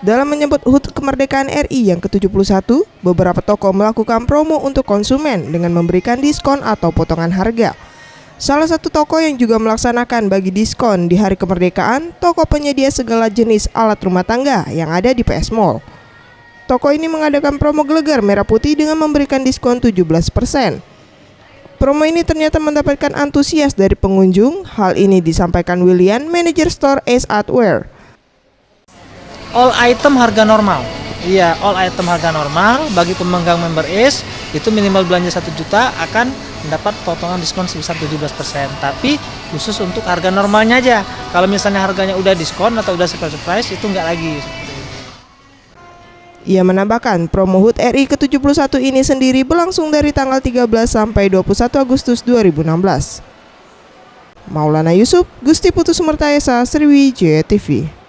Dalam menyambut HUT kemerdekaan RI yang ke-71, beberapa toko melakukan promo untuk konsumen dengan memberikan diskon atau potongan harga. Salah satu toko yang juga melaksanakan bagi diskon di hari kemerdekaan, toko penyedia segala jenis alat rumah tangga yang ada di PS Mall. Toko ini mengadakan promo gelegar merah putih dengan memberikan diskon 17%. Promo ini ternyata mendapatkan antusias dari pengunjung. Hal ini disampaikan William, manajer store Ace Hardware. All item harga normal. Iya, all item harga normal bagi pemegang member Ace itu minimal belanja 1 juta akan mendapat potongan diskon sebesar 17%. Tapi khusus untuk harga normalnya aja. Kalau misalnya harganya udah diskon atau udah surprise itu enggak lagi. Ia menambahkan, promo HUT RI ke-71 ini sendiri berlangsung dari tanggal 13 sampai 21 Agustus 2016. Maulana Yusuf, Gusti Putu Sumerta Esa, Sriwijaya TV.